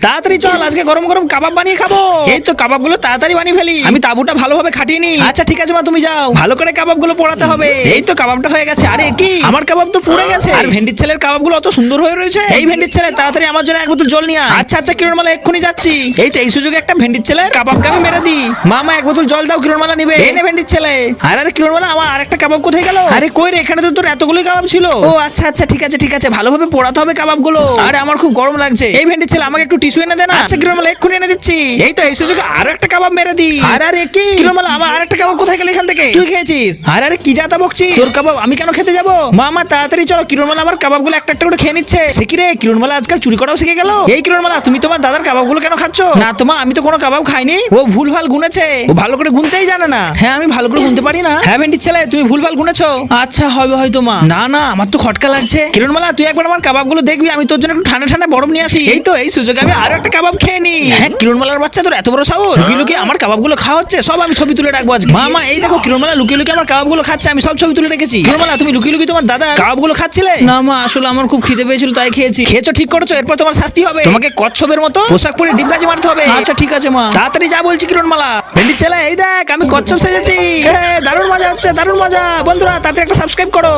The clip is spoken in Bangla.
তাড়াতাড়ি চল, আজকে গরম গরম কাবাব বানিয়ে খাবো। এই তো কাবাবগুলো তাড়াতাড়ি বানিয়ে ফেলি, আমি তাবুটা ভালোভাবে খাটিয়ে নি। আচ্ছা ঠিক আছে মা, তুমি যাও, ভালো করে কাবাবগুলো পোড়াতে হবে। এই তো কাবাবটা হয়ে গেছে। আরে কি, আমার কাবাব তো পুড়ে গেছে। আর ভেন্ডির ছেলের কাবাবগুলো অত সুন্দর হয়ে রয়েছে। এই ভেন্ডির ছেলে, তাড়াতাড়ি আমার জন্য এক বোতল জল নিয়ে আয়। আচ্ছা আচ্ছা কিরণমালা, এক্ষুনি যাচ্ছি। এই তো এই সুযোগে একটা ভেন্ডির ছেলে কাবাবকে আমি মেরে দিই। মা এক বোতল জল দাও, কিরণমালা নিবে। এই নে ভেন্ডির ছেলে। আরে কিরণমালা, আমার আরেকটা কাবাব কোথায় গেল? আরে কই রে, এখানে তো তোর এতগুলোই কাবাব ছিল। ও আচ্ছা আচ্ছা ঠিক আছে ঠিক আছে, ভালোভাবে পোড়াতে হবে কাবাবগুলো। আরে আমার খুব গরম লাগছে। এই ভেন্ডির ছেলে, আমাকে একটু টিস্যু এনে দে না। আচ্ছা কিরণমালা, এক্ষুনি এনে দিচ্ছি। এই তো এই সুযোগে আরো একটা কাবাব মেরে দি। আরে কি কিরণমালা, আমার আরেকটা কাবাব কোথায় গেল এখান থেকে? তুই খেয়েছিস? আরে কি যাতা বকছিস, তোর কাবাব আমি কেন খেতে যাবো? মা তাড়াতাড়ি চলো, কিরণমালা আমার কাবাবগুলো একটা একটা করে খেয়ে নিচ্ছে। সে কি রে, কিরণমালা আজকাল চুরি করাও শিখে গেল। এই কিরণমালা, তুমি তোমার দাদার কাবাবগুলো কেন খাচ্ছ? না তোমা, আমি তো কোনো কাবাব খাইনি। ও ভুলভাল গুনেছে, ও ভালো করে গুনতেই জানে না। হ্যাঁ আমি ভালো করে গুনতে পারি না। হ্যাঁ ভেন্ডির ছেলে, তুমি ভুলভাল গুনেছো। আচ্ছা হবে হয়তো মা। না না, আমার তো খটকা লাগছে। কিরণমালা, তুই একবার আমার কাবাবগুলো দেখবি, আমি তোর জন্য একটু ঠান্ডা ঠান্ডা বরফ নিয়ে আসি। এই তো এই সুযোগে আমি আরো একটা কাবাব খেয়ে নি। হ্যাঁ কিরণমালার বাচ্চা, তোর এত বড় সাহস, লুকিয়ে লুকিয়ে আমার কাবাবগুলো খাওয়া হচ্ছে। সব আমি ছবি তুলে রাখবো আজকে। মা এই দেখো, কিরণমালা লুকিয়ে লুকিয়ে আমার কাবাবগুলো খাচ্ছে, আমি সব ছবি তুলে রেখেছি। কিরণমালা, তুমি লুকিয়ে লুকিয়ে তোমার দাদা কাবাবগুলো খাচ্ছিলে? না মা, আসলে আমার খুব খিদে পেয়েছিল তাই খেয়েছি। খেয়েছো ঠিক করেছো, এরপর তোমার শাস্তি হবে। তোমাকে কচ্ছপের মতো পোশাক পরে ডিপবাজি মারতে হবে। আচ্ছা ঠিক আছে মা, তাড়াতাড়ি যা বলছি কিরণমালা। ভেন্ডির ছেলে, এই দেখ আমি কচ্ছপ সেজেছি। দারুণ মজা হচ্ছে, দারুণ মজা। বন্ধুরা তাড়াতাড়ি একটা সাবস্ক্রাইব করো।